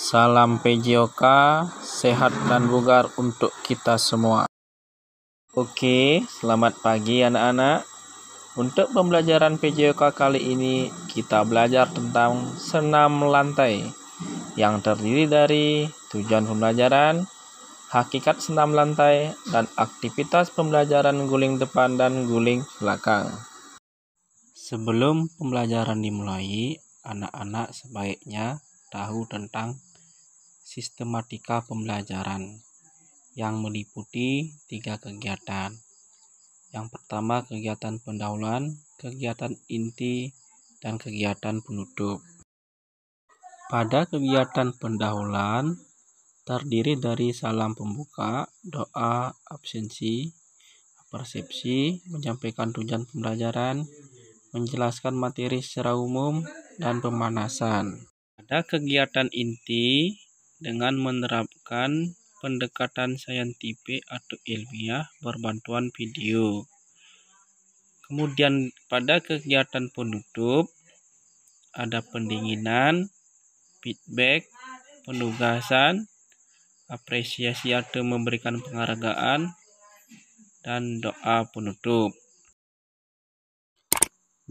Salam PJOK, sehat dan bugar untuk kita semua. Oke, selamat pagi anak-anak. Untuk pembelajaran PJOK kali ini kita belajar tentang senam lantai yang terdiri dari tujuan pembelajaran, hakikat senam lantai, dan aktivitas pembelajaran guling depan dan guling belakang. Sebelum pembelajaran dimulai, anak-anak sebaiknya tahu tentang sistematika pembelajaran yang meliputi 3 kegiatan. Yang pertama kegiatan pendahuluan, kegiatan inti, dan kegiatan penutup. Pada kegiatan pendahuluan terdiri dari salam pembuka, doa, absensi, persepsi, menyampaikan tujuan pembelajaran, menjelaskan materi secara umum, dan pemanasan. Pada kegiatan inti dengan menerapkan pendekatan saintifik atau ilmiah berbantuan video. Kemudian pada kegiatan penutup ada pendinginan, feedback, penugasan, apresiasi atau memberikan penghargaan, dan doa penutup.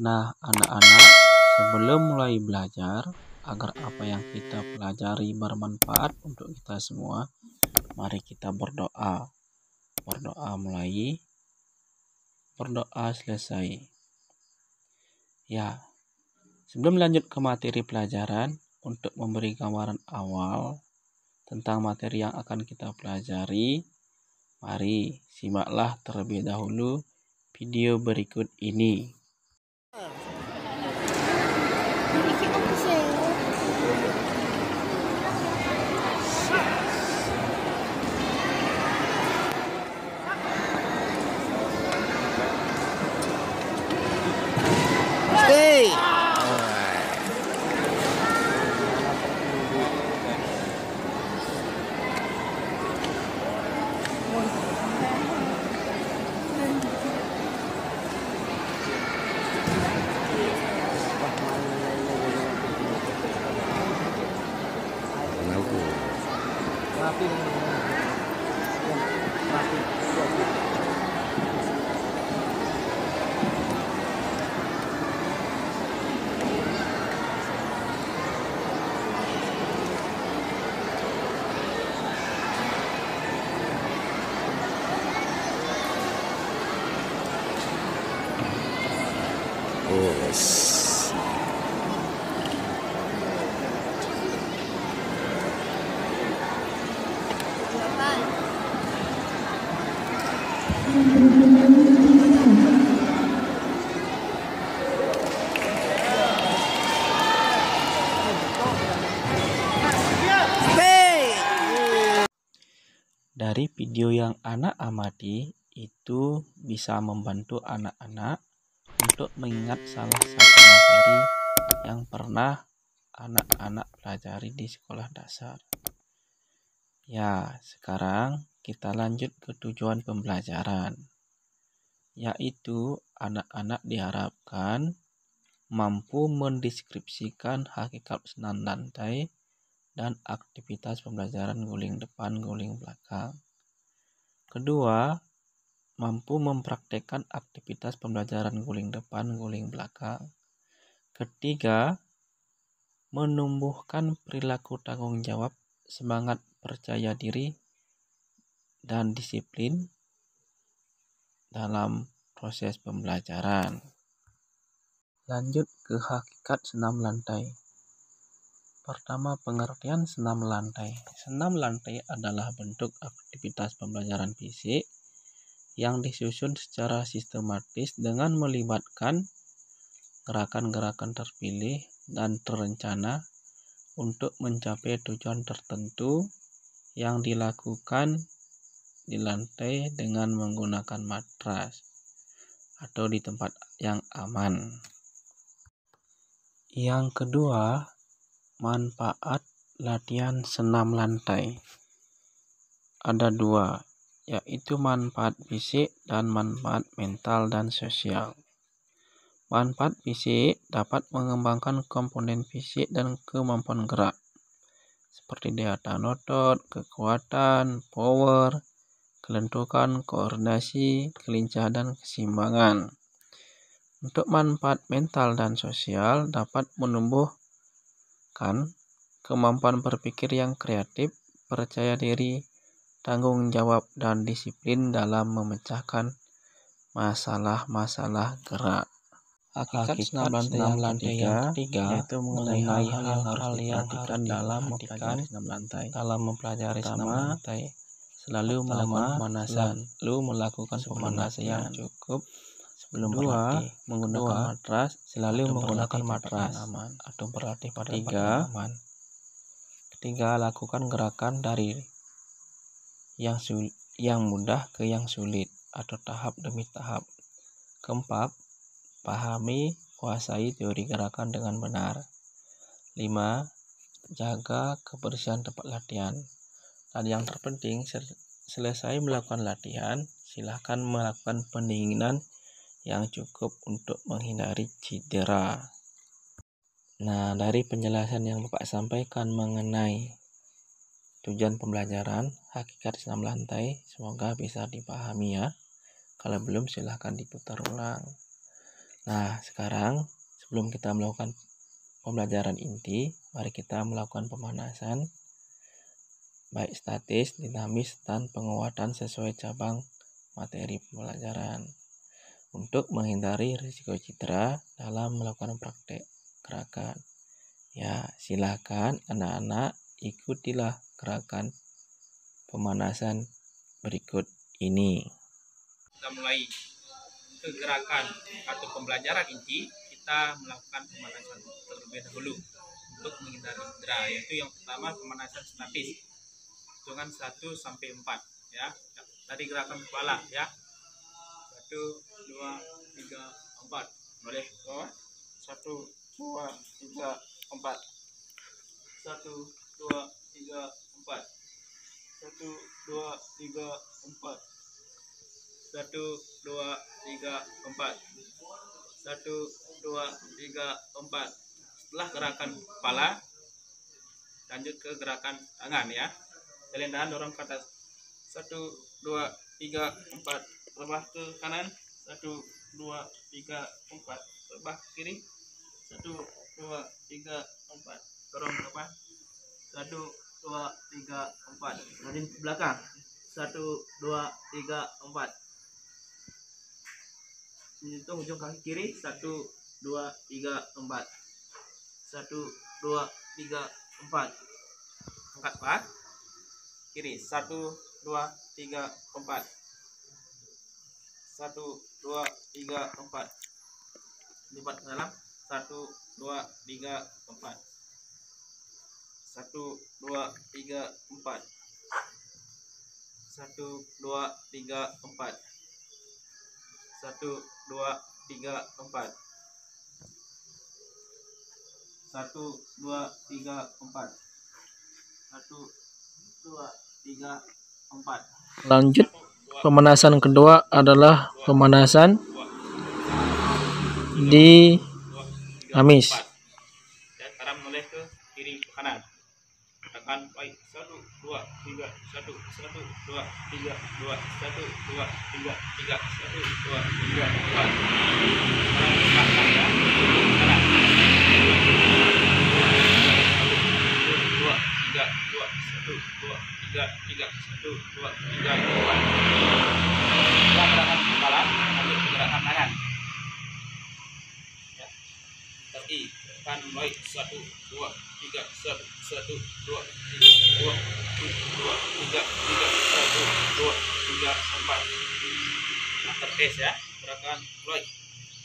Nah, anak-anak, sebelum mulai belajar, agar apa yang kita pelajari bermanfaat untuk kita semua, mari kita berdoa. Berdoa mulai, berdoa selesai. Ya, sebelum lanjut ke materi pelajaran, untuk memberi gambaran awal tentang materi yang akan kita pelajari, mari simaklah terlebih dahulu video berikut ini. Dari video yang anak amati, itu bisa membantu anak-anak untuk mengingat salah satu materi yang pernah anak-anak pelajari di sekolah dasar. Ya, sekarang kita lanjut ke tujuan pembelajaran, yaitu anak-anak diharapkan mampu mendeskripsikan hakikat senam lantai dan aktivitas pembelajaran guling depan, guling belakang. Kedua, mampu mempraktekkan aktivitas pembelajaran guling depan, guling belakang. Ketiga, menumbuhkan perilaku tanggung jawab, semangat percaya diri, dan disiplin dalam proses pembelajaran. Lanjut ke hakikat senam lantai. Pertama, pengertian senam lantai. Senam lantai adalah bentuk aktivitas pembelajaran fisik yang disusun secara sistematis dengan melibatkan gerakan-gerakan terpilih dan terencana untuk mencapai tujuan tertentu yang dilakukan di lantai dengan menggunakan matras atau di tempat yang aman. Yang kedua, manfaat latihan senam lantai. Ada 2, yaitu manfaat fisik dan manfaat mental dan sosial. Manfaat fisik dapat mengembangkan komponen fisik dan kemampuan gerak, seperti daya tahan otot, kekuatan, power, kelentukan, koordinasi, kelincahan, dan keseimbangan. Untuk manfaat mental dan sosial dapat menumbuhkan kemampuan berpikir yang kreatif, percaya diri, tanggung jawab, dan disiplin dalam memecahkan masalah-masalah gerak. Hakikat senam lantai yang ketiga yaitu mengenai hal-hal yang harus diperhatikan dalam mempelajari senam lantai. Selalu melakukan pemanasan yang cukup sebelum berlatih. Menggunakan matras, selalu menggunakan matras atau berlatih pada tempat yang aman. Ketiga, lakukan gerakan dari yang mudah ke yang sulit atau tahap demi tahap. Keempat, pahami, kuasai teori gerakan dengan benar. 5. Jaga kebersihan tempat latihan. Dan yang terpenting, selesai melakukan latihan, silakan melakukan pendinginan yang cukup untuk menghindari cedera. Nah, dari penjelasan yang Bapak sampaikan mengenai tujuan pembelajaran hakikat senam lantai, semoga bisa dipahami ya. Kalau belum, silahkan diputar ulang. Nah, sekarang sebelum kita melakukan pembelajaran inti, mari kita melakukan pemanasan baik statis, dinamis, dan penguatan sesuai cabang materi pembelajaran untuk menghindari risiko cedera dalam melakukan praktek gerakan. Ya, silakan anak-anak ikutilah gerakan pemanasan berikut ini. Kita mulai ke gerakan atau pembelajaran inti, kita melakukan pemanasan terlebih dahulu untuk menghindari cedera, yaitu yang pertama pemanasan statis, hitungan 1 sampai 4 ya. Tadi gerakan kepala ya. 1 2 3 4. Boleh bawah. 1 2 3 4. 1 2 3 4. 1 2 3 4. 1 2 3 4. 1 2 3 4. Setelah gerakan kepala, lanjut ke gerakan tangan ya. Kalian tahan, dorong ke atas. 1 2 3 4. Rebah ke kanan. 1 2 3 4. Rebah ke kiri. 1 2 3 4. Dorong ke depan. 1 2 3 4. Lanjut ke belakang. 1 2 3 4. Hitung ujung kaki kiri. 1 2 3 4. 1 2 3 4. Angkat paha kiri. 1 2 3 4. 1 2 3 4. Lipat ke dalam. 1 2 3 4. 1 2 3 4. 1 2 3 4. 1 2 3 4. 1 2 3 4. 1 2 3 4. Lanjut, pemanasan kedua adalah pemanasan dinamis. Dan sekarang menoleh ke kiri ke kanan. Tekan baik. 1 2 3 1 1 2 3 2 1 2 3 3 1 2 3 4. Gerakan kepala, lanjut ke gerakan tangan. Ya. Kaki tekan baik. 1 2 3 1 1 2 3 2 3 3 1 2 3 4. Nah, tertes ya. Gerakan baik.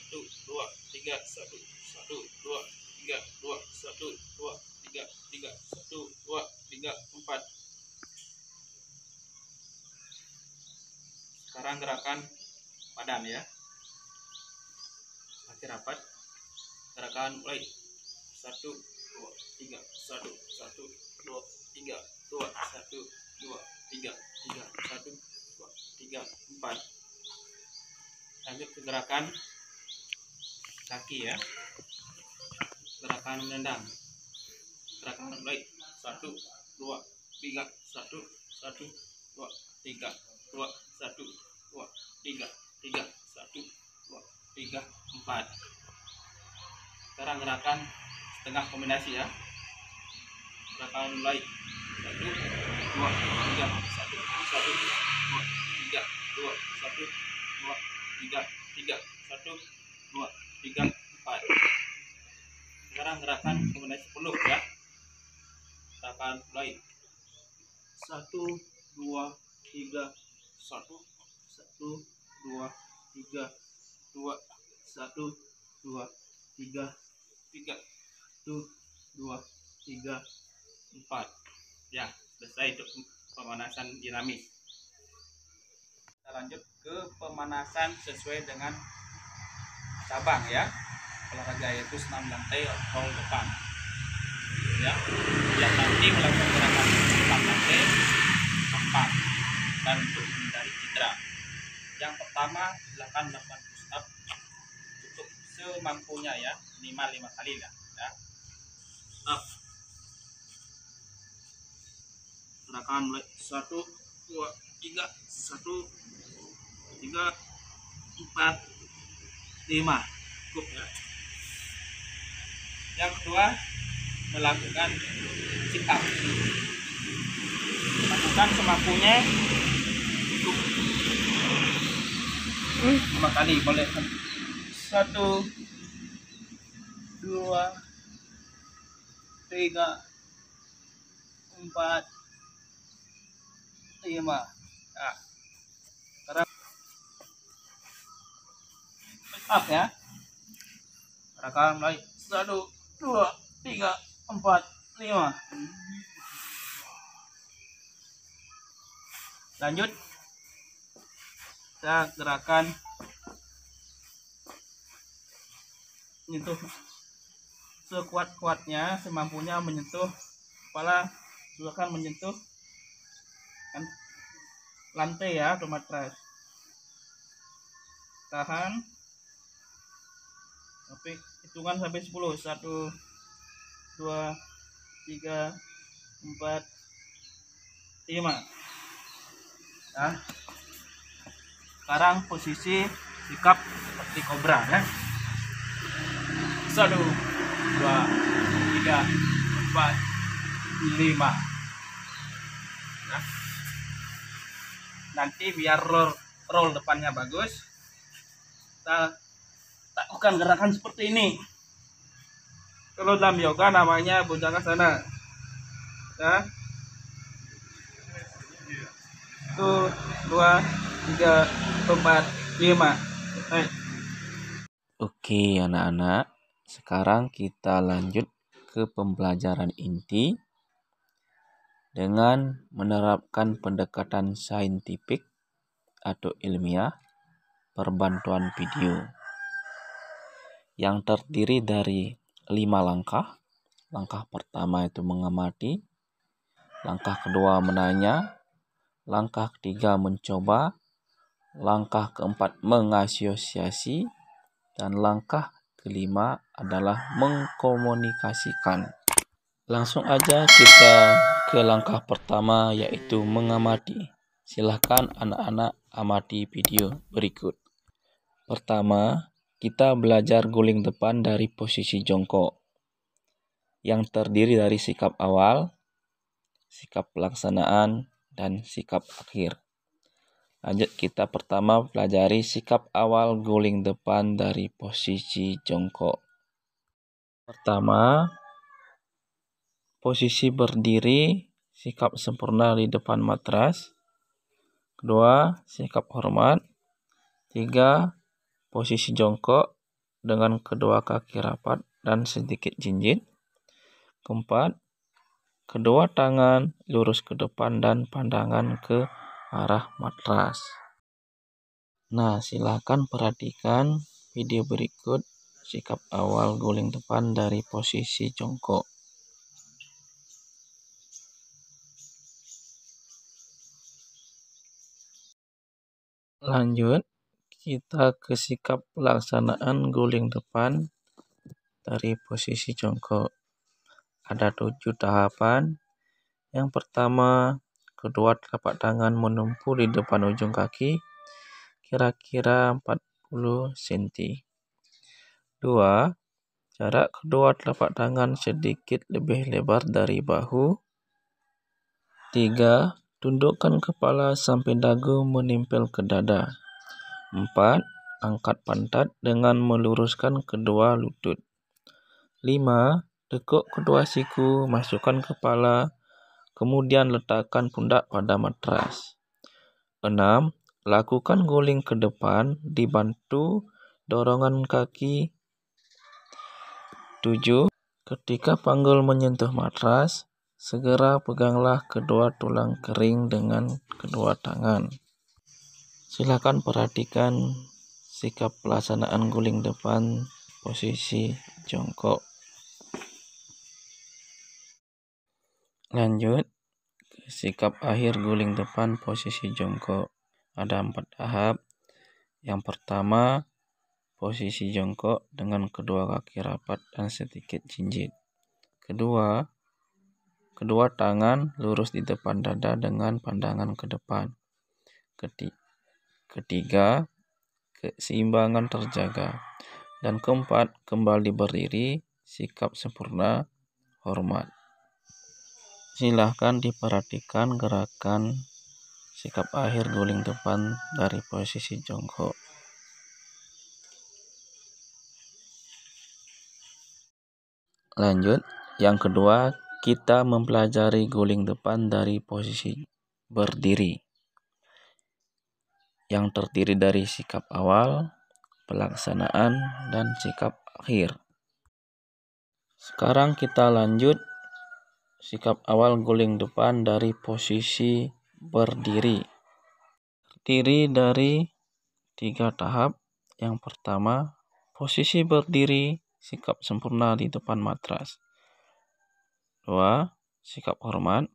1 2 3 1 1 2 3 2 1 2 3 3 1 2 3 4. Sekarang gerakan badan ya. Kaki rapat. Gerakan mulai. 1 2 3 1 1 2 3 2 1 2 3 3 1 2 3 4. Lanjut ke gerakan kaki ya. Gerakan menendang. Gerakan mulai. 1 2 2, 3, 1, 1, 2, 3, 2, 1, 2, 3, 3, 1, 2, 3, 4. Sekarang gerakan setengah kombinasi ya. Gerakan mulai 1, 2, 3, 1, 1, 2, 3, 2, 1, 2, 3, 3, 1, 2, 3, 4. Sekarang gerakan kombinasi 10 ya. Gerakan mulai 1, 2, 3, 1, 1, 2, 3, 2, 1, 2, 3, 3, 1, 2, 3, 4. Ya, selesai untuk pemanasan dinamis. Kita lanjut ke pemanasan sesuai dengan cabang ya. Olahraga yaitu senam lantai roll depan. Ya, yang nanti melakukan gerakan senam lantai 4 dan untuk menghindari cedera. Yang pertama, silakan melakukan push up untuk semampunya ya, minimal 5 kali lah ya. Up. Gerakan mulai 1, 2, 3, 1, 3, 4, 5. Cukup ya. Yang kedua, melakukan sit up. Lakukan semampunya untuk 5 kali boleh. 1, 2, 3, 4, 5. Nah, sekarang push up ya. Gerakan mulai 1, 2, 3, 4, 5. Lanjut, kita gerakan menyentuh sekuat-kuatnya, semampunya menyentuh kepala, silakan menyentuh lantai ya atau matras. Tahan sampai hitungan sampai 10. 1, 2, 3, 4, 5. Nah, sekarang posisi sikap seperti kobra ya. 1, 2, 3, 4, 5. Nah, nanti biar roll depannya bagus, kita lakukan gerakan seperti ini. Kalau dalam yoga namanya bhujangasana ya. 1, 2, 3, 4, 5. Oke, anak-anak, sekarang kita lanjut ke pembelajaran inti dengan menerapkan pendekatan saintifik atau ilmiah perbantuan video yang terdiri dari 5 langkah. Langkah pertama itu mengamati, langkah kedua menanya, langkah ketiga mencoba, langkah keempat mengasosiasi, dan langkah kelima adalah mengkomunikasikan. Langsung aja kita ke langkah pertama, yaitu mengamati. Silahkan anak-anak amati video berikut. Pertama, kita belajar guling depan dari posisi jongkok yang terdiri dari sikap awal, sikap pelaksanaan, dan sikap akhir. Lanjut, kita pertama pelajari sikap awal guling depan dari posisi jongkok. Pertama, posisi berdiri, sikap sempurna di depan matras. Kedua, sikap hormat. 3, posisi jongkok dengan kedua kaki rapat dan sedikit jinjit. Keempat, kedua tangan lurus ke depan dan pandangan ke arah matras. Nah, silakan perhatikan video berikut sikap awal guling depan dari posisi jongkok. Lanjut, kita ke sikap pelaksanaan guling depan dari posisi jongkok. Ada 7 tahapan. Yang pertama, kedua telapak tangan menumpuk di depan ujung kaki, kira-kira 40 cm. 2. Jarak kedua telapak tangan sedikit lebih lebar dari bahu. 3. Tundukkan kepala sampai dagu menempel ke dada. 4. Angkat pantat dengan meluruskan kedua lutut. 5. Tekuk kedua siku, masukkan kepala, kemudian letakkan pundak pada matras. 6. Lakukan guling ke depan dibantu dorongan kaki. 7. Ketika panggul menyentuh matras, segera peganglah kedua tulang kering dengan kedua tangan. Silakan perhatikan sikap pelaksanaan guling depan posisi jongkok. Lanjut ke sikap akhir guling depan posisi jongkok. Ada 4 tahap. Yang pertama, posisi jongkok dengan kedua kaki rapat dan sedikit jinjit. Kedua, kedua tangan lurus di depan dada dengan pandangan ke depan. Ketiga, keseimbangan terjaga. Dan keempat, kembali berdiri, sikap sempurna, hormat. Silahkan diperhatikan gerakan sikap akhir guling depan dari posisi jongkok. Lanjut, yang kedua, kita mempelajari guling depan dari posisi berdiri, yang terdiri dari sikap awal, pelaksanaan, dan sikap akhir. Sekarang kita lanjut sikap awal guling depan dari posisi berdiri. Terdiri dari 3 tahap. Yang pertama, posisi berdiri, sikap sempurna di depan matras. 2. Sikap hormat.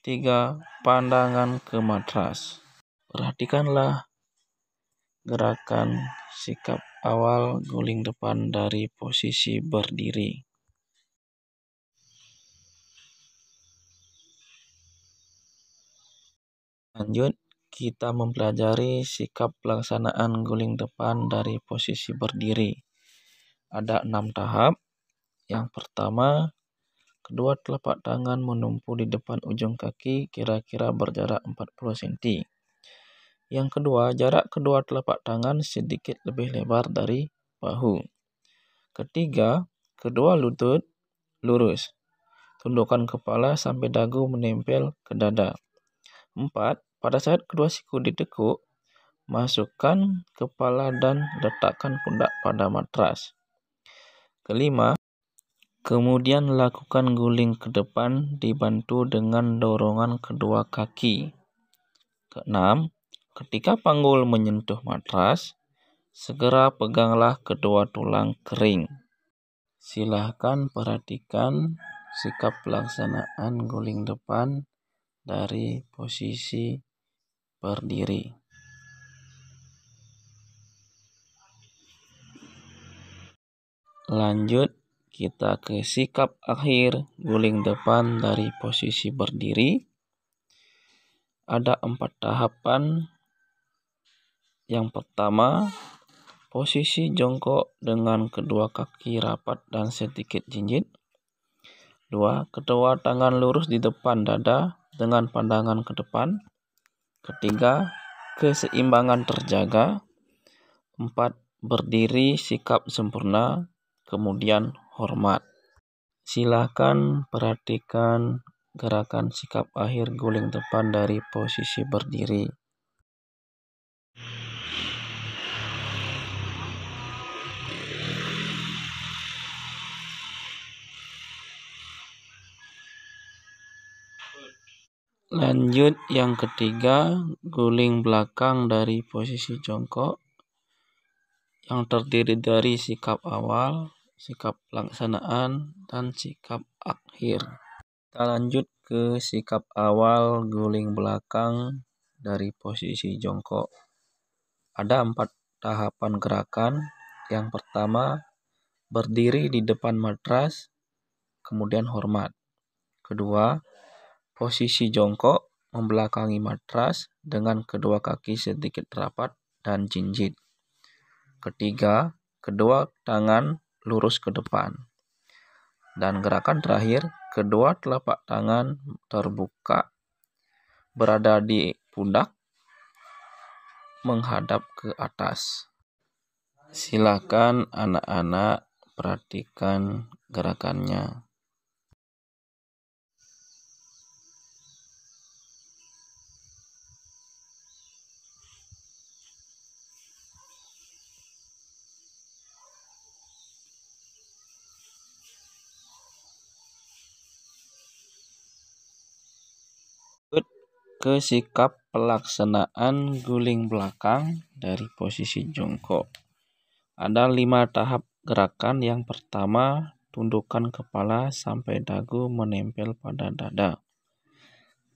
3. Pandangan ke matras. Perhatikanlah gerakan sikap awal guling depan dari posisi berdiri. Lanjut, kita mempelajari sikap pelaksanaan guling depan dari posisi berdiri. Ada 6 tahap. Yang pertama, kedua telapak tangan menumpuk di depan ujung kaki, kira-kira berjarak 40 cm. Yang kedua, jarak kedua telapak tangan sedikit lebih lebar dari bahu. Ketiga, kedua lutut lurus. Tundukkan kepala sampai dagu menempel ke dada. 4. Pada saat kedua siku ditekuk, masukkan kepala dan letakkan pundak pada matras. Kelima, kemudian lakukan guling ke depan dibantu dengan dorongan kedua kaki. Keenam, ketika panggul menyentuh matras, segera peganglah kedua tulang kering. Silahkan perhatikan sikap pelaksanaan guling depan dari posisi berdiri. Lanjut, kita ke sikap akhir guling depan dari posisi berdiri. Ada 4 tahapan. Yang pertama, posisi jongkok dengan kedua kaki rapat dan sedikit jinjit. 2. Kedua tangan lurus di depan dada dengan pandangan ke depan. Ketiga, keseimbangan terjaga. 4. Berdiri sikap sempurna, kemudian hormat. Silakan perhatikan gerakan sikap akhir guling depan dari posisi berdiri. Lanjut, yang ketiga, guling belakang dari posisi jongkok, yang terdiri dari sikap awal, sikap pelaksanaan, dan sikap akhir. Kita lanjut ke sikap awal guling belakang dari posisi jongkok. Ada 4 tahapan gerakan. Yang pertama, berdiri di depan matras, kemudian hormat. Kedua, Posisi jongkok membelakangi matras dengan kedua kaki sedikit rapat dan jinjit. Ketiga, kedua tangan lurus ke depan. Dan gerakan terakhir, kedua telapak tangan terbuka berada di pundak menghadap ke atas. Silakan anak-anak perhatikan gerakannya. Ke sikap pelaksanaan guling belakang dari posisi jongkok. Ada 5 tahap gerakan. Yang pertama, tundukkan kepala sampai dagu menempel pada dada.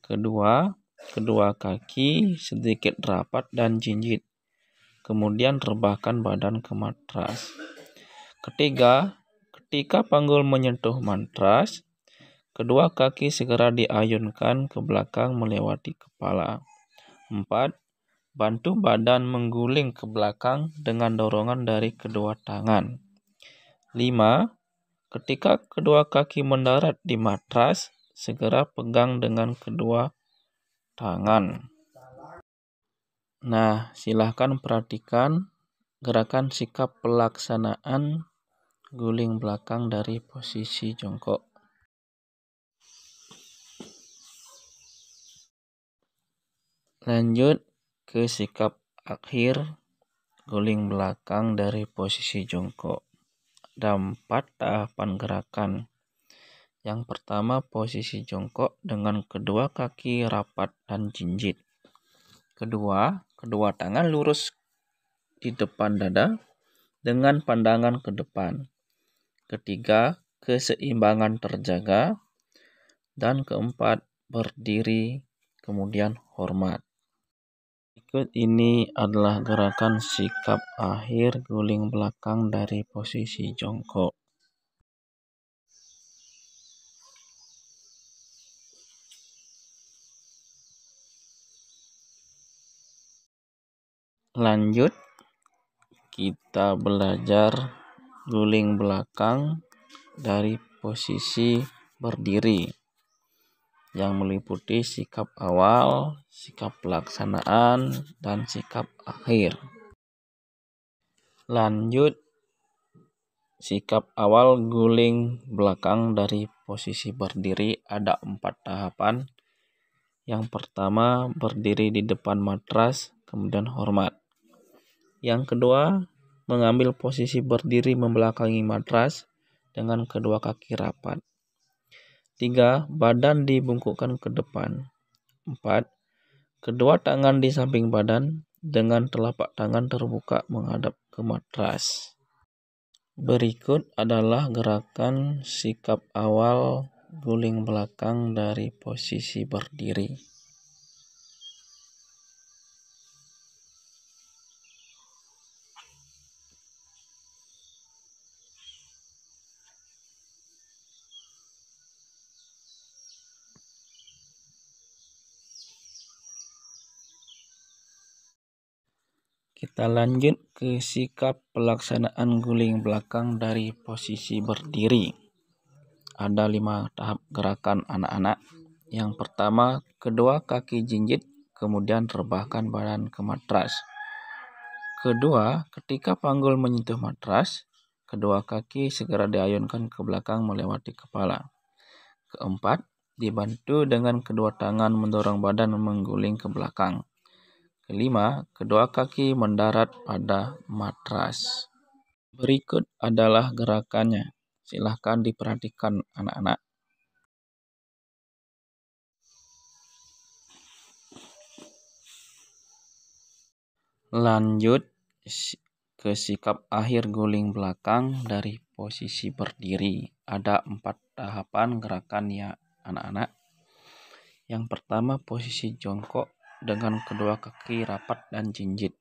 Kedua, kedua kaki sedikit rapat dan jinjit. Kemudian rebahkan badan ke matras. Ketiga, ketika panggul menyentuh matras, kedua kaki segera diayunkan ke belakang melewati kepala. 4. Bantu badan mengguling ke belakang dengan dorongan dari kedua tangan. 5. Ketika kedua kaki mendarat di matras, segera pegang dengan kedua tangan. Nah, silahkan perhatikan gerakan sikap pelaksanaan guling belakang dari posisi jongkok. Lanjut ke sikap akhir guling belakang dari posisi jongkok. Ada 4 tahapan gerakan. Yang pertama, posisi jongkok dengan kedua kaki rapat dan jinjit. Kedua, kedua tangan lurus di depan dada dengan pandangan ke depan. Ketiga, keseimbangan terjaga. Dan keempat, berdiri kemudian hormat. Berikut ini adalah gerakan sikap akhir guling belakang dari posisi jongkok. Lanjut, kita belajar guling belakang dari posisi berdiri yang meliputi sikap awal, sikap pelaksanaan, dan sikap akhir. Lanjut, sikap awal guling belakang dari posisi berdiri ada 4 tahapan. Yang pertama, berdiri di depan matras, kemudian hormat. Yang kedua, mengambil posisi berdiri membelakangi matras dengan kedua kaki rapat. 3. Badan dibungkukkan ke depan. 4. Kedua tangan di samping badan dengan telapak tangan terbuka menghadap ke matras. Berikut adalah gerakan sikap awal guling belakang dari posisi berdiri. Kita lanjut ke sikap pelaksanaan guling belakang dari posisi berdiri. Ada 5 tahap gerakan anak-anak. Yang pertama, kedua kaki jinjit, kemudian rebahkan badan ke matras. Kedua, ketika panggul menyentuh matras, kedua kaki segera diayunkan ke belakang melewati kepala. Keempat, dibantu dengan kedua tangan mendorong badan mengguling ke belakang. Kelima, kedua kaki mendarat pada matras. Berikut adalah gerakannya. Silahkan diperhatikan anak-anak. Lanjut ke sikap akhir guling belakang dari posisi berdiri. Ada 4 tahapan gerakan ya anak-anak. Yang pertama, posisi jongkok dengan kedua kaki rapat dan jinjit.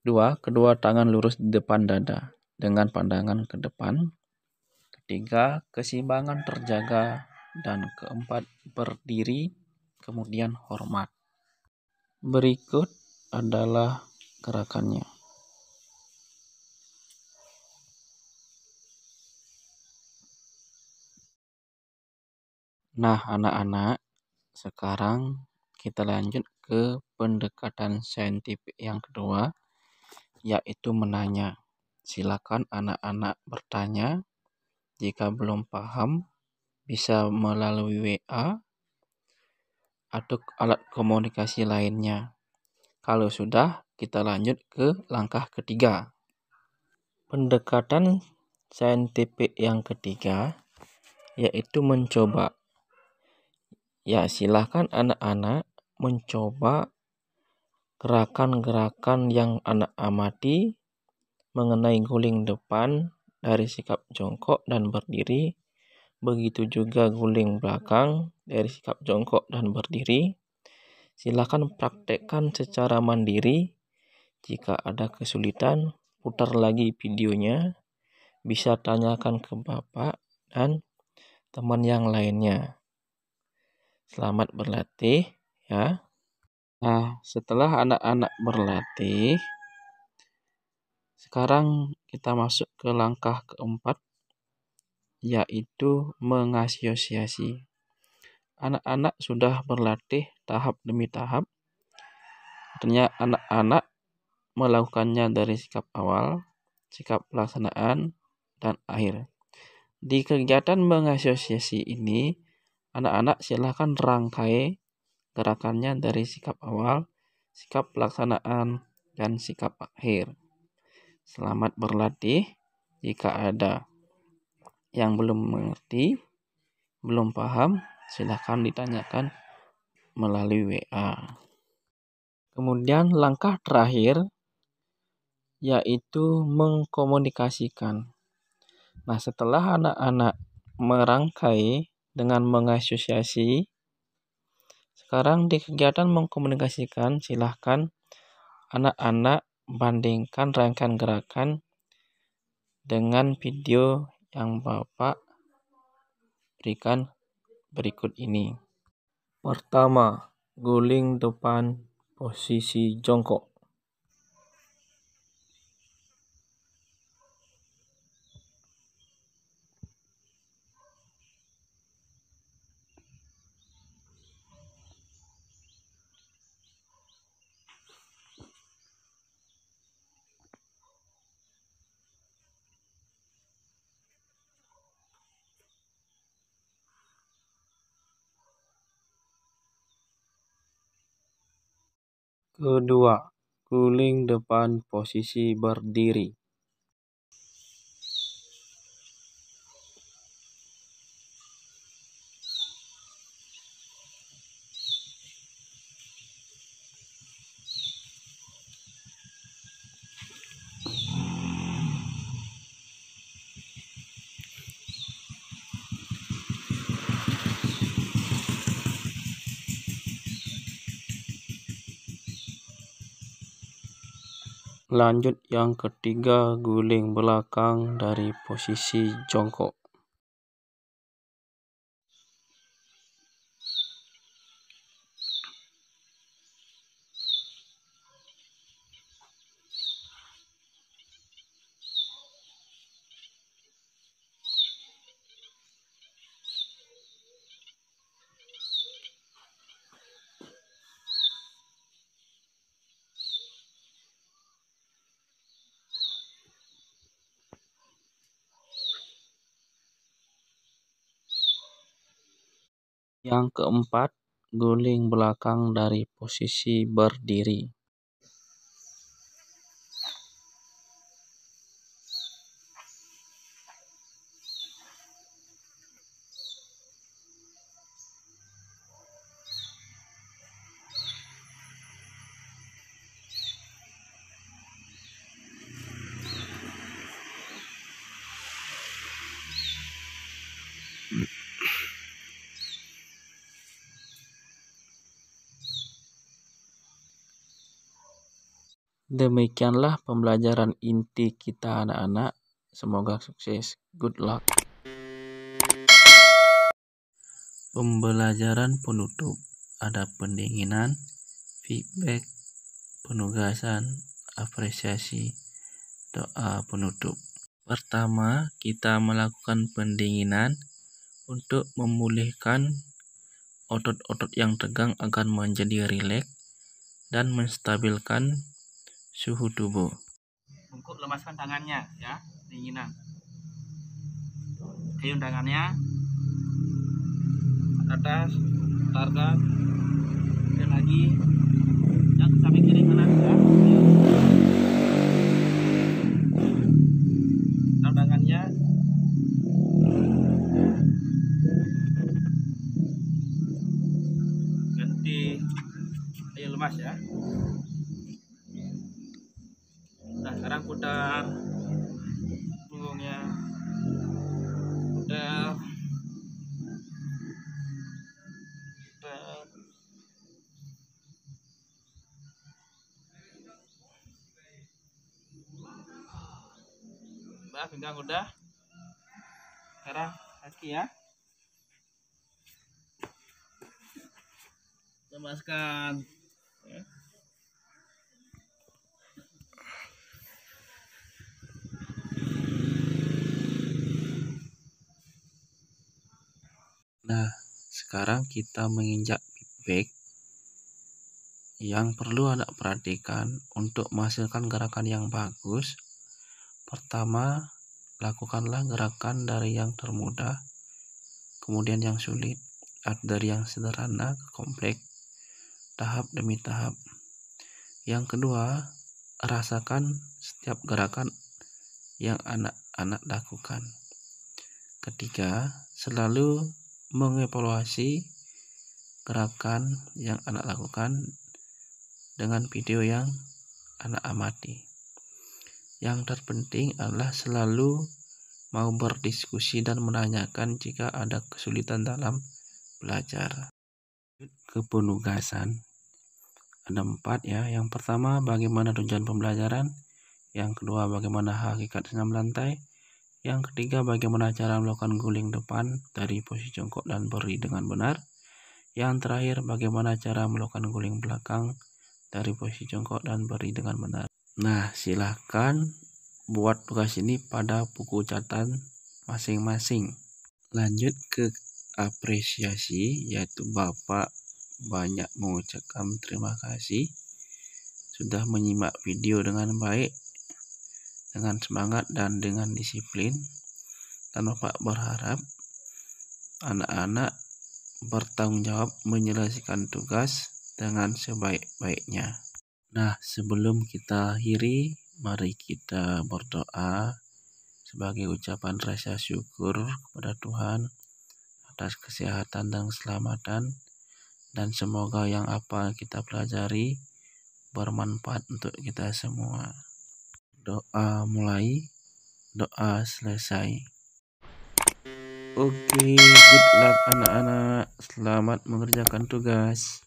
2. Kedua tangan lurus di depan dada dengan pandangan ke depan. 3. Keseimbangan terjaga dan keempat berdiri, kemudian hormat. Berikut adalah gerakannya. Nah, anak-anak, sekarang kita lanjut ke pendekatan saintifik yang kedua, yaitu menanya. Silakan anak-anak bertanya. Jika belum paham, bisa melalui WA atau alat komunikasi lainnya. Kalau sudah, kita lanjut ke langkah ketiga. Pendekatan saintifik yang ketiga, yaitu mencoba. Ya, silakan anak-anak mencoba gerakan-gerakan yang anak amati mengenai guling depan dari sikap jongkok dan berdiri, begitu juga guling belakang dari sikap jongkok dan berdiri. Silakan praktekkan secara mandiri. Jika ada kesulitan, putar lagi videonya. Bisa tanyakan ke Bapak dan teman yang lainnya. Selamat berlatih ya. Nah, setelah anak-anak berlatih, sekarang kita masuk ke langkah keempat, yaitu mengasosiasi. Anak-anak sudah berlatih tahap demi tahap. Artinya anak-anak melakukannya dari sikap awal, sikap pelaksanaan, dan akhir. Di kegiatan mengasosiasi ini, anak-anak silakan rangkai gerakannya dari sikap awal, sikap pelaksanaan, dan sikap akhir. Selamat berlatih. Jika ada yang belum mengerti, belum paham, silakan ditanyakan melalui WA. Kemudian langkah terakhir, yaitu mengkomunikasikan. Nah, setelah anak-anak merangkai dengan mengasosiasi, sekarang di kegiatan mengkomunikasikan, silahkan anak-anak bandingkan rangkaian gerakan dengan video yang Bapak berikan berikut ini. Pertama, guling depan posisi jongkok. Kedua, guling depan posisi berdiri. Lanjut yang ketiga, guling belakang dari posisi jongkok. Yang keempat, guling belakang dari posisi berdiri. Demikianlah pembelajaran inti kita anak-anak. Semoga sukses. Good luck. Pembelajaran penutup ada pendinginan, feedback, penugasan, apresiasi, doa penutup. Pertama, kita melakukan pendinginan untuk memulihkan otot-otot yang tegang agar menjadi rileks dan menstabilkan suhu tubuh. Bungkuk, lemaskan tangannya ya, dinginan. Ayun tangannya atas, putarkan, dan lagi yang samping kiri kanan ya. Taruh tangannya, ganti, ayo lemas ya. Nah, sekarang putar punggungnya, putar. Mbak, pinggang udah. Sekarang kaki ya. Lemaskan. Ya. Nah, sekarang kita menginjak feedback. Yang perlu Anak perhatikan untuk menghasilkan gerakan yang bagus. Pertama, lakukanlah gerakan dari yang termudah, kemudian yang sulit, dari yang sederhana ke kompleks, tahap demi tahap. Yang kedua, rasakan setiap gerakan yang anak-anak lakukan. Ketiga, selalu mengevaluasi gerakan yang anak lakukan dengan video yang anak amati. Yang terpenting adalah selalu mau berdiskusi dan menanyakan jika ada kesulitan dalam belajar. Ke penugasan ada 4 ya. Yang pertama, bagaimana tujuan pembelajaran. Yang kedua, bagaimana hakikat senam lantai. Yang ketiga, bagaimana cara melakukan guling depan dari posisi jongkok dan berdiri dengan benar. Yang terakhir, bagaimana cara melakukan guling belakang dari posisi jongkok dan berdiri dengan benar. Nah, silahkan buat tugas ini pada buku catatan masing-masing. Lanjut ke apresiasi, yaitu Bapak banyak mengucapkan terima kasih sudah menyimak video dengan baik, dengan semangat dan dengan disiplin. Dan Bapak berharap anak-anak bertanggung jawab menyelesaikan tugas dengan sebaik-baiknya. Nah, sebelum kita akhiri, mari kita berdoa sebagai ucapan rasa syukur kepada Tuhan atas kesehatan dan keselamatan, dan semoga yang apa kita pelajari bermanfaat untuk kita semua. Doa mulai, doa selesai. Oke, good luck anak-anak. Selamat mengerjakan tugas.